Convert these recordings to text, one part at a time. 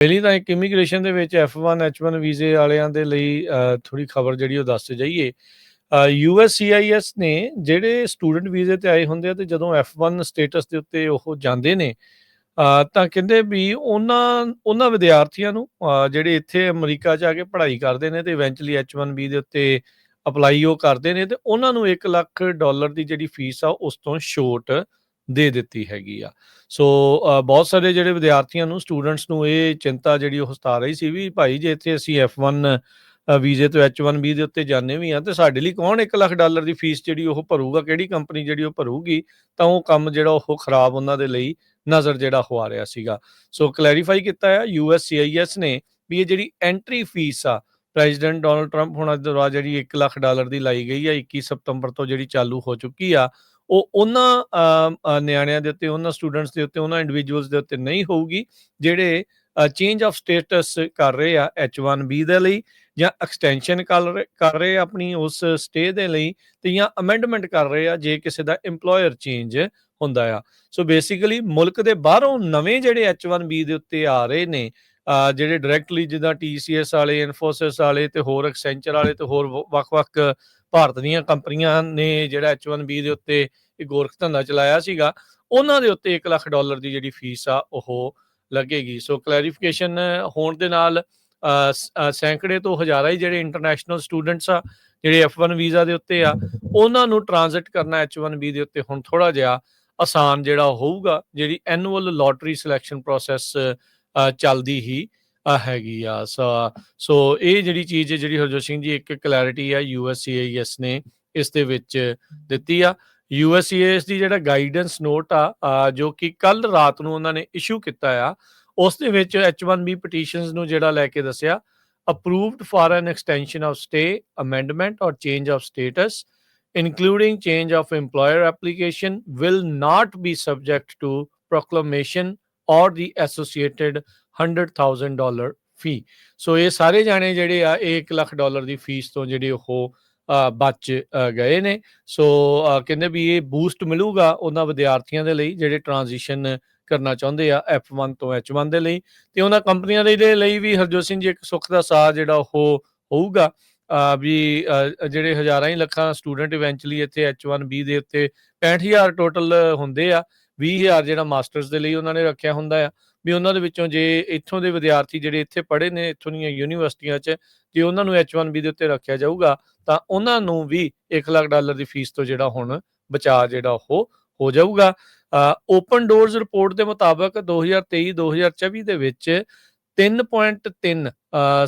ਪਹਿਲੀ ਤਾਂ ਇੱਕ ਇਮੀਗ੍ਰੇਸ਼ਨ ਦੇ ਵਿੱਚ F1 H1 ਵੀਜ਼ੇ ਵਾਲਿਆਂ ਦੇ ਲਈ ਥੋੜ੍ਹੀ ਖਬਰ ਜਿਹੜੀ ਉਹ ਦੱਸ ਜਾਈਏ। USCIS ਨੇ ਜਿਹੜੇ ਸਟੂਡੈਂਟ ਵੀਜ਼ੇ ਤੇ ਆਏ ਹੁੰਦੇ ਆ ਤੇ ਜਦੋਂ F1 ਸਟੇਟਸ ਦੇ ਉੱਤੇ ਉਹ ਜਾਂਦੇ ਨੇ, ਤਾਂ ਕਹਿੰਦੇ ਵੀ ਉਹਨਾਂ ਉਹਨਾਂ ਵਿਦਿਆਰਥੀਆਂ ਨੂੰ ਜਿਹੜੇ ਇੱਥੇ ਅਮਰੀਕਾ 'ਚ ਆ ਕੇ ਪੜ੍ਹਾਈ ਕਰਦੇ ਨੇ ਤੇ ਇਵੈਂਚੁਅਲੀ H1B ਦੇ ਉੱਤੇ ਅਪਲਾਈ ਉਹ ਕਰਦੇ ਨੇ ਤੇ ਉਹਨਾਂ ਨੂੰ $1 ਲੱਖ ਦੀ ਜਿਹੜੀ ਫੀਸ ਆ ਉਸ ਤੋਂ ਛੋਟ ਦੇ ਦਿੱਤੀ ਹੈਗੀ ਆ। ਸੋ ਬਹੁਤ ਸਾਰੇ ਜਿਹੜੇ ਵਿਦਿਆਰਥੀਆਂ ਨੂੰ ਸਟੂਡੈਂਟਸ ਨੂੰ ਇਹ ਚਿੰਤਾ ਜਿਹੜੀ ਉਹ ਸਤਾ ਰਹੀ ਸੀ ਵੀ ਭਾਈ ਜੇ ਇੱਥੇ ਅਸੀਂ F1 ਵੀਜ਼ੇ ਤੋਂ H1B ਦੇ ਉੱਤੇ ਜਾਂਦੇ ਵੀ ਆ ਤੇ ਸਾਡੇ ਲਈ ਕੌਣ $1 ਲੱਖ ਦੀ ਫੀਸ ਜਿਹੜੀ ਉਹ ਭਰੂਗਾ, ਕਿਹੜੀ ਕੰਪਨੀ ਜਿਹੜੀ ਉਹ ਭਰੂਗੀ। ਤਾਂ ਉਹ ਕੰਮ ਜਿਹੜਾ ਉਹ ਖਰਾਬ ਉਹਨਾਂ ਦੇ ਲਈ ਨਜ਼ਰ ਜਿਹੜਾ ਹੋ ਆ ਰਿਹਾ ਸੀਗਾ। ਸੋ ਕਲੈਰੀਫਾਈ ਕੀਤਾ ਆ USCIS ਨੇ ਵੀ ਇਹ ਜਿਹੜੀ ਐਂਟਰੀ ਫੀਸ ਆ ਪ੍ਰੈਜ਼ੀਡੈਂਟ ਡੋਨਲਡ ਟਰੰਪ ਹੋਣਾ ਦੇ ਦੁਆਰਾ ਜਿਹੜੀ $1 ਲੱਖ ਦੀ ਲਾਈ ਗਈ ਆ 21 ਸਤੰਬਰ ਤੋਂ ਜਿਹੜੀ ਚਾਲੂ ਹੋ ਚੁੱਕੀ ਆ, ਉਹ ਉਹਨਾਂ ਨਿਆਣਿਆਂ ਦੇ ਉੱਤੇ, ਉਹਨਾਂ ਸਟੂਡੈਂਟਸ ਦੇ ਉੱਤੇ, ਉਹਨਾਂ ਇੰਡੀਵਿਜੂਅਲਸ ਦੇ ਉੱਤੇ ਨਹੀਂ ਹੋਊਗੀ ਜਿਹੜੇ ਚੇਂਜ ਆਫ ਸਟੇਟਸ ਕਰ ਰਹੇ ਆ H1B ਦੇ ਲਈ, ਜਾਂ ਐਕਸਟੈਂਸ਼ਨ ਕਰ ਰਹੇ ਆ ਆਪਣੀ ਉਸ ਸਟੇ ਦੇ ਲਈ, ਤੇ ਜਾਂ ਅਮੈਂਡਮੈਂਟ ਕਰ ਰਹੇ ਆ ਜੇ ਕਿਸੇ ਦਾ ਇੰਪਲੋਇਰ ਚੇਂਜ ਹੁੰਦਾ ਆ। ਸੋ ਬੇਸਿਕਲੀ ਮੁਲਕ ਦੇ ਬਾਹਰੋਂ ਨਵੇਂ ਜਿਹੜੇ H1B ਦੇ ਉੱਤੇ ਆ ਰਹੇ ਨੇ, ਜਿਹੜੇ ਡਾਇਰੈਕਟਲੀ ਜਿੱਦਾਂ TCS ਵਾਲੇ, ਇਨਫੋਸਿਸ ਵਾਲੇ ਤੇ ਹੋਰ ਐਕਸੈਂਚਰ ਵਾਲੇ ਤੇ ਹੋਰ ਵੱਖ-ਵੱਖ ਭਾਰਤ ਦੀਆਂ ਕੰਪਨੀਆਂ ਨੇ ਜਿਹੜਾ H1B ਦੇ ਉੱਤੇ ਇਹ ਗੋਰਖ ਧੰਦਾ ਚਲਾਇਆ ਸੀਗਾ, ਉਹਨਾਂ ਦੇ ਉੱਤੇ $1 ਲੱਖ ਦੀ ਜਿਹੜੀ ਫੀਸ ਆ ਉਹ ਲੱਗੇਗੀ। ਸੋ ਕਲੈਰੀਫਿਕੇਸ਼ਨ ਹੋਣ ਦੇ ਨਾਲ ਸੈਂਕੜੇ ਤੋਂ ਹਜ਼ਾਰਾਂ ਹੀ ਜਿਹੜੇ ਇੰਟਰਨੈਸ਼ਨਲ ਸਟੂਡੈਂਟਸ ਆ ਜਿਹੜੇ F1 ਵੀਜ਼ਾ ਦੇ ਉੱਤੇ ਆ, ਉਹਨਾਂ ਨੂੰ ਟ੍ਰਾਂਜ਼ਿਟ ਕਰਨਾ H1B ਦੇ ਉੱਤੇ ਹੁਣ ਥੋੜ੍ਹਾ ਜਿਹਾ ਆਸਾਨ ਜਿਹੜਾ ਹੋਊਗਾ। ਜਿਹੜੀ ਐਨੂਅਲ ਲੋਟਰੀ ਸਿਲੈਕਸ਼ਨ ਪ੍ਰੋਸੈਸ ਚੱਲਦੀ ਹੀ ਹੈਗੀ ਆ। ਸੋ ਇਹ ਜਿਹੜੀ ਚੀਜ਼ ਜਿਹੜੀ ਹਰਜੋਤ ਸਿੰਘ ਜੀ ਇੱਕ ਕਲੈਰਿਟੀ ਆ USCIS ਨੇ ਇਸ ਦੇ ਵਿੱਚ ਦਿੱਤੀ ਆ। USCIS ਦੀ ਜਿਹੜਾ ਗਾਈਡੈਂਸ ਨੋਟ ਆ ਜੋ ਕਿ ਕੱਲ ਰਾਤ ਨੂੰ ਉਹਨਾਂ ਨੇ ਇਸ਼ੂ ਕੀਤਾ ਆ, ਉਸ ਦੇ ਵਿੱਚ H1B ਪਟੀਸ਼ਨਸ ਨੂੰ ਜਿਹੜਾ ਲੈ ਕੇ ਦੱਸਿਆ, approved for an extension of stay, amendment or change of status including change of employer application will not be subject to proclamation or the associated $100,000 fee। ਸੋ ਇਹ ਸਾਰੇ ਜਾਣੇ ਜਿਹੜੇ ਆ $1 ਲੱਖ ਦੀ ਫੀਸ ਤੋਂ ਜਿਹੜੇ ਉਹ ਬਚ ਗਏ ਨੇ। ਸੋ ਕਹਿੰਦੇ ਵੀ ਇਹ ਬੂਸਟ ਮਿਲੂਗਾ ਉਹਨਾਂ ਵਿਦਿਆਰਥੀਆਂ ਦੇ ਲਈ ਜਿਹੜੇ ਟ੍ਰਾਂਜੀਸ਼ਨ ਕਰਨਾ ਚਾਹੁੰਦੇ ਆ F1 ਤੋਂ H1 ਦੇ ਲਈ, ਤੇ ਉਹਨਾਂ ਕੰਪਨੀਆਂ ਦੇ ਲਈ ਵੀ ਹਰਜੋਤ ਸਿੰਘ ਜੀ ਇੱਕ ਸੁੱਖ ਦਾ ਸਾਹ ਜਿਹੜਾ ਉਹ ਹੋਊਗਾ ਵੀ ਜਿਹੜੇ ਹਜ਼ਾਰਾਂ ਹੀ ਲੱਖਾਂ ਸਟੂਡੈਂਟ ਇਵੈਂਚੁਅਲੀ ਇੱਥੇ H1B ਦੇ ਉੱਤੇ 65,000 ਟੋਟਲ ਹੁੰਦੇ ਆ, 20,000 ਜਿਹੜਾ ਮਾਸਟਰਸ ਦੇ ਲਈ ਉਹਨਾਂ ਨੇ ਰੱਖਿਆ ਹੁੰਦਾ ਆ, ਵੀ ਉਹਨਾਂ ਦੇ ਵਿੱਚੋਂ ਜੇ ਇੱਥੋਂ ਦੇ ਵਿਦਿਆਰਥੀ ਜਿਹੜੇ ਇੱਥੇ ਪੜ੍ਹੇ ਨੇ ਇੱਥੋਂ ਦੀਆਂ ਯੂਨੀਵਰਸਿਟੀਆਂ 'ਚ, ਜੇ ਉਹਨਾਂ ਨੂੰ H1B ਦੇ ਉੱਤੇ ਰੱਖਿਆ ਜਾਊਗਾ ਤਾਂ ਉਹਨਾਂ ਨੂੰ ਵੀ $1 ਲੱਖ ਦੀ ਫੀਸ ਤੋਂ ਜਿਹੜਾ ਹੁਣ ਬਚਾਅ ਜਿਹੜਾ ਉਹ ਹੋ ਜਾਊਗਾ। ਓਪਨ ਡੋਰਸ ਰਿਪੋਰਟ ਦੇ ਮੁਤਾਬਕ 2023-2024 ਦੇ ਵਿੱਚ 3.3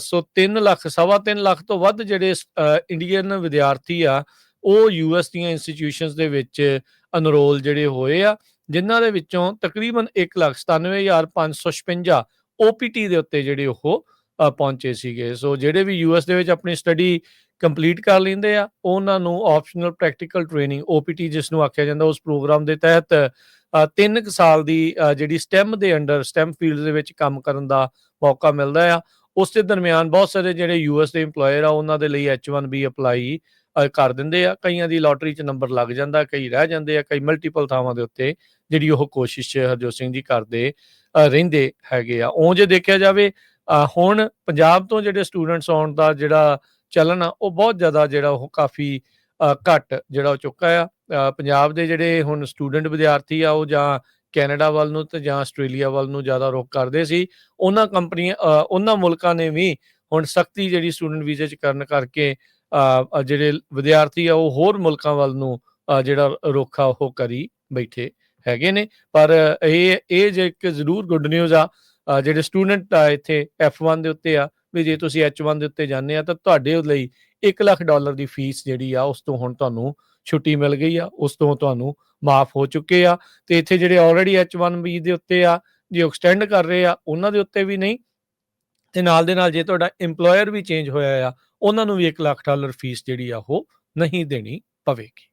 ਸੋ 3 ਲੱਖ, ਸਵਾ 3 ਲੱਖ ਤੋਂ ਵੱਧ ਜਿਹੜੇ ਇੰਡੀਅਨ ਵਿਦਿਆਰਥੀ ਆ ਉਹ US ਦੀਆਂ ਇੰਸਟੀਟਿਊਸ਼ਨਸ ਦੇ ਵਿੱਚ ਅਨਰੋਲ ਜਿਹੜੇ ਹੋਏ ਆ, ਜਿਨ੍ਹਾਂ ਦੇ ਵਿੱਚੋਂ ਤਕਰੀਬਨ 1,97,556 OPT ਦੇ ਉੱਤੇ ਜਿਹੜੇ ਉਹ ਪਹੁੰਚੇ ਸੀਗੇ। ਸੋ ਜਿਹੜੇ ਵੀ US ਦੇ ਵਿੱਚ ਆਪਣੀ ਸਟੱਡੀ ਕੰਪਲੀਟ ਕਰ ਲੈਂਦੇ ਆ, ਉਹਨਾਂ ਨੂੰ ਆਪਸ਼ਨਲ ਪ੍ਰੈਕਟੀਕਲ ਟ੍ਰੇਨਿੰਗ OPT ਜਿਸ ਨੂੰ ਆਖਿਆ ਜਾਂਦਾ, ਉਸ ਪ੍ਰੋਗਰਾਮ ਦੇ ਤਹਿਤ 3 ਸਾਲ ਦੀ ਜਿਹੜੀ STEM ਦੇ ਅੰਡਰ STEM ਫੀਲਡ ਦੇ ਵਿੱਚ ਕੰਮ ਕਰਨ ਦਾ ਮੌਕਾ ਮਿਲਦਾ ਆ। ਉਸ ਦੇ ਦਰਮਿਆਨ ਬਹੁਤ ਸਾਰੇ ਜਿਹੜੇ US ਦੇ ਇੰਪਲੋਇਰ ਆ ਉਹਨਾਂ ਦੇ ਲਈ H1B ਅਪਲਾਈ ਕਰ ਦਿੰਦੇ ਆ। ਕਈਆਂ ਦੀ ਲੋਟਰੀ 'ਚ ਨੰਬਰ ਲੱਗ ਜਾਂਦਾ, ਕਈ ਰਹਿ ਜਾਂਦੇ ਆ, ਕਈ ਮਲਟੀਪਲ ਥਾਵਾਂ ਦੇ ਉੱਤੇ ਜਿਹੜੀ ਉਹ ਕੋਸ਼ਿਸ਼ ਹਰਜੋਤ ਸਿੰਘ ਜੀ ਕਰਦੇ ਰਹਿੰਦੇ ਹੈਗੇ ਆ। ਉਹ ਜੇ ਦੇਖਿਆ ਜਾਵੇ ਹੁਣ ਪੰਜਾਬ ਤੋਂ ਜਿਹੜੇ ਸਟੂਡੈਂਟਸ ਆਉਣ ਦਾ ਜਿਹੜਾ ਚਲਨ ਆ ਉਹ ਬਹੁਤ ਜ਼ਿਆਦਾ ਜਿਹੜਾ ਉਹ ਕਾਫੀ ਘੱਟ ਜਿਹੜਾ ਹੋ ਚੁੱਕਾ ਆ। ਪੰਜਾਬ ਦੇ ਜਿਹੜੇ ਹੁਣ ਸਟੂਡੈਂਟ ਵਿਦਿਆਰਥੀ ਆ ਉਹ ਜਾਂ ਕੈਨੇਡਾ ਵੱਲ ਨੂੰ ਤੇ ਜਾਂ ਆਸਟ੍ਰੇਲੀਆ ਵੱਲ ਨੂੰ ਜ਼ਿਆਦਾ ਰੁਖ ਕਰਦੇ ਸੀ। ਉਹਨਾਂ ਕੰਪਨੀਆਂ ਉਹਨਾਂ ਮੁਲਕਾਂ ਨੇ ਵੀ ਹੁਣ ਸਖਤੀ ਜਿਹੜੀ ਸਟੂਡੈਂਟ ਵੀਜ਼ੇ 'ਚ ਕਰਨ ਕਰਕੇ ਜਿਹੜੇ ਵਿਦਿਆਰਥੀ ਆ ਉਹ ਹੋਰ ਮੁਲਕਾਂ ਵੱਲ ਨੂੰ ਜਿਹੜਾ ਰੁਖ ਆ ਉਹ ਕਰੀ ਬੈਠੇ ਹੈਗੇ ਨੇ। ਪਰ ਇਹ ਜੇ ਇੱਕ ਜ਼ਰੂਰ ਗੁੱਡ ਨਿਊਜ਼ ਆ ਜਿਹੜੇ ਸਟੂਡੈਂਟ ਆ ਇੱਥੇ F1 ਦੇ ਉੱਤੇ ਆ, ਵੀ ਜੇ ਤੁਸੀਂ H1 ਦੇ ਉੱਤੇ ਜਾਂਦੇ ਆ ਤਾਂ ਤੁਹਾਡੇ ਲਈ $1 ਲੱਖ ਦੀ ਫੀਸ ਜਿਹੜੀ ਆ ਉਸ ਤੋਂ ਹੁਣ ਤੁਹਾਨੂੰ ਛੁੱਟੀ ਮਿਲ ਗਈ ਆ, ਉਸ ਤੋਂ ਤੁਹਾਨੂੰ ਮਾਫ ਹੋ ਚੁੱਕੇ ਆ। ਤੇ ਇੱਥੇ ਜਿਹੜੇ ਆਲਰੇਡੀ H1B ਦੇ ਉੱਤੇ ਆ, ਜੇ ਐਕਸਟੈਂਡ ਕਰ ਰਹੇ ਆ ਉਹਨਾਂ ਦੇ ਉੱਤੇ ਵੀ ਨਹੀਂ, ਤੇ ਨਾਲ ਦੇ ਨਾਲ ਜੇ ਤੁਹਾਡਾ ਇੰਪਲੋਇਰ ਵੀ ਚੇਂਜ ਹੋਇਆ ਆ ਉਹਨਾਂ ਨੂੰ ਵੀ $1 ਲੱਖ ਫੀਸ ਜਿਹੜੀ ਆ ਉਹ ਨਹੀਂ ਦੇਣੀ ਪਵੇਗੀ।